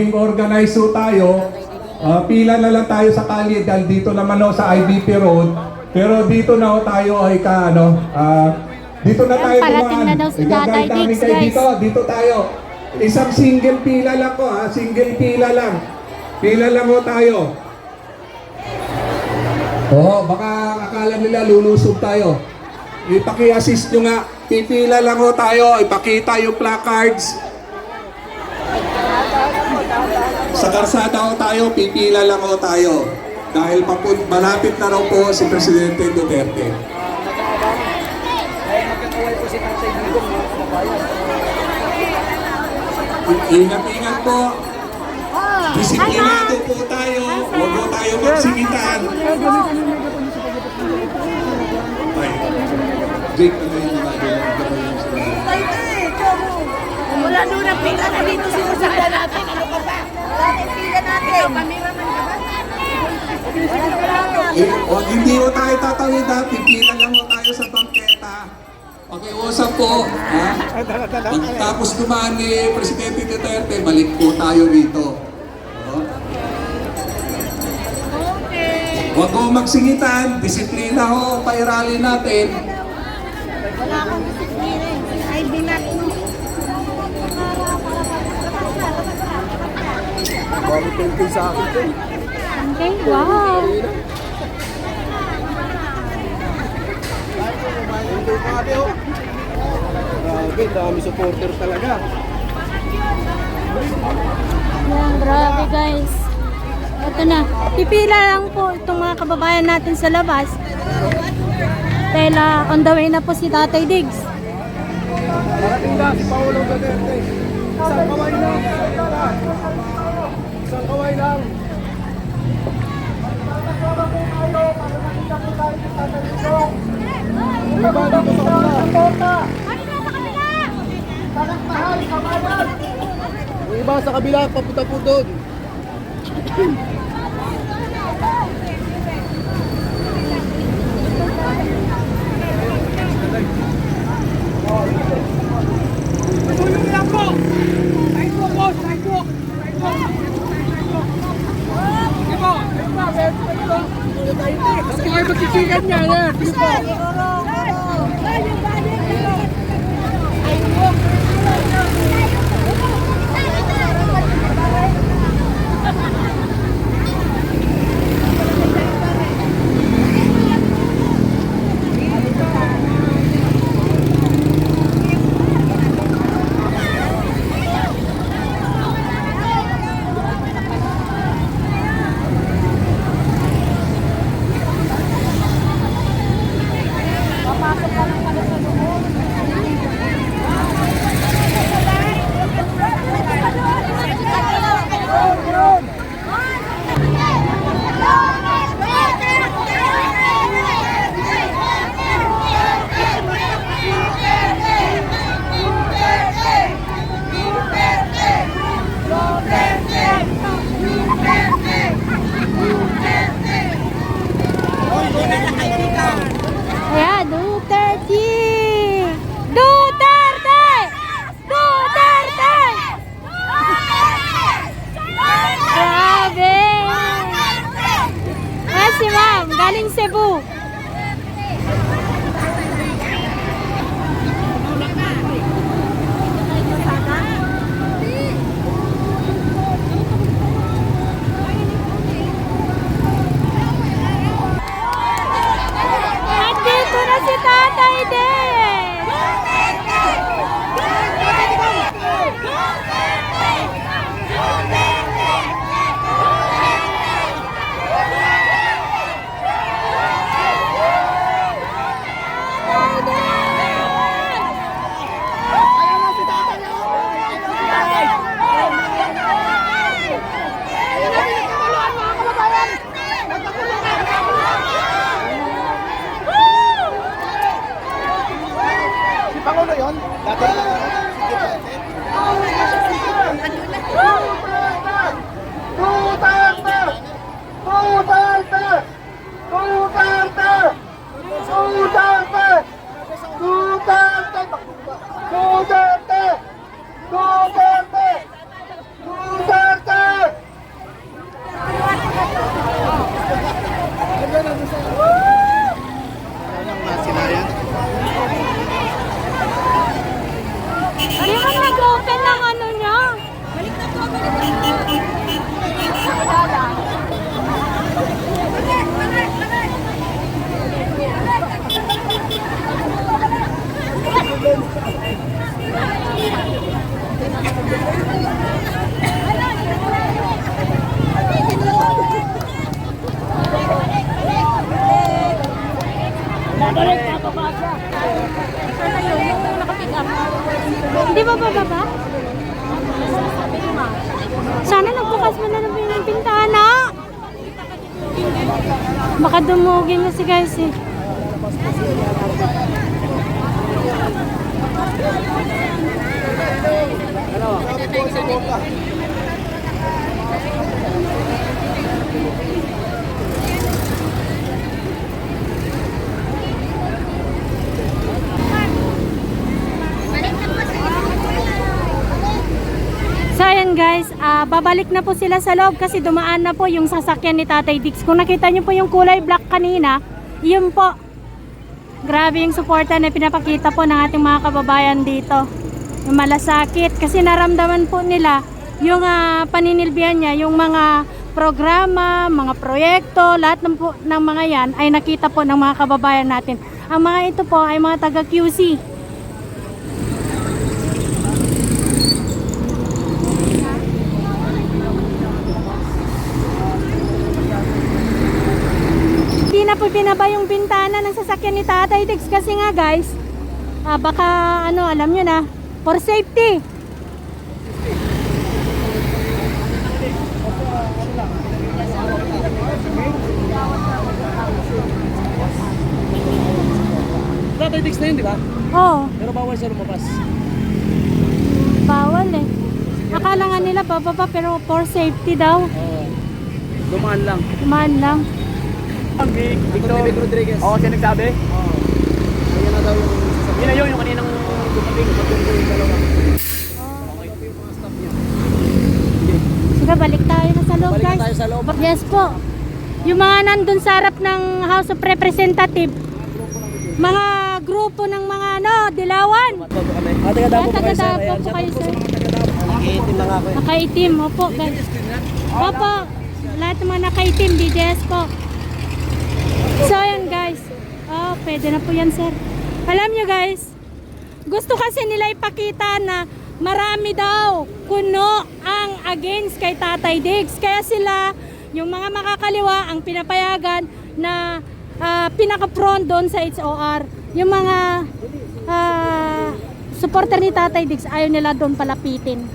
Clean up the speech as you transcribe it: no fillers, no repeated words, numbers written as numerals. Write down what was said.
maging organized ho tayo. Pila na lang tayo sa kalye dahil dito naman ho sa IBP Road. Pero dito na ho tayo ay dito na tayo parating na daw si Tatay Diggs, guys. Dito tayo. Isang single pila lang ko ha, single pila lang. Pila lang ho tayo. Baka akala nila lulusog tayo. Ipaki-assist nyo nga. Pipila lang ho tayo, ipakita yung placards. Sa karsada ho tayo, pipila lang ho tayo. Dahil malapit na raw po si Presidente Duterte. Ingat-ingat po. Disiplinado po tayo. Huwag po tayo magsingitan. Jake, ano yung Wala doon ang pila na dito sinusundan natin. Ano ka ba? Wala ang pila natin. Kameraman ka ba? Huwag hindi ho tayo tatawid ha. Pipila lang ho tayo sa bangketa. Pakiusap po. Tapos dumaan ni Presidente Duterte, balik po tayo rito. Huwag ho magsingitan. Disiplina ho. Pairali natin. Wala akong disiplina. Ay, binat. Okay, wow. Grabe, dami supporter talaga. Yan, grabe guys. Ito na. Pipila lang po itong mga kababayan natin sa labas. Dahil on the way na po si Tatay Diggs. Parating na si Paolo Duterte. Isang kaway lang. Isang kaway lang. Iba dito sa kabila. Yung iba sa kabila, papunta po doon. Tulong lang po! Side po, boss! Side po! Sige po! Kasi kayo magkisigan niya, yan! Sige po! Ayan, Duterte! Duterte! Duterte! Grabe! Ayan si ma'am, galing Cebu. Nandito na si Tatay Diggs! Hindi ba bababa? Sana nagbukas mo na ng bintana. Baka dumugin na si guys eh. So ayan guys, babalik na po sila sa loob kasi dumaan na po yung sasakyan ni Tatay Dix. Kung nakita nyo po yung kulay black kanina, yun po. Grabe yung suporta na pinapakita po ng ating mga kababayan dito. Yung malasakit kasi naramdaman po nila yung paninilbihan niya, yung mga programa, mga proyekto, lahat ng mga yan ay nakita po ng mga kababayan natin. Ang mga ito po ay mga taga QC. Hindi na po binaba yung bintana ng sasakyan ni Tatay Dix kasi nga guys, baka alam nyo na, for safety. Tatay Dix na yun, di ba? Oo, Pero bawal siya lumabas. bawal eh. Akala nga nila bababa pero for safety daw. Oo. Dumaan lang. Kumaan lang. Victor Rodriguez. Oo, siya nagsabi? Oo. Ayan na daw yung sasabihin. Yun na yun, yung kaninang dumating. Yung dalawa. Sige, balik tayo na sa loob Balik guys. na tayo sa loob. Yes po. Yung mga nandun sa harap ng House of Representative, mga grupo ng mga dilawan. Taga-Davao po kayo sir. Nakiitim lang ako eh. Nakaitim, opo guys. Opo, lahat ng mga nakaitim, BDS po. So ayan guys, pwede na po yan sir. Alam nyo guys, gusto kasi nila ipakita na marami daw kuno ang against kay Tatay Diggs. Kaya sila, yung mga makakaliwa, ang pinapayagan na pinaka-front doon sa HOR. Yung mga supporter ni Tatay Diggs, ayaw nila doon palapitin.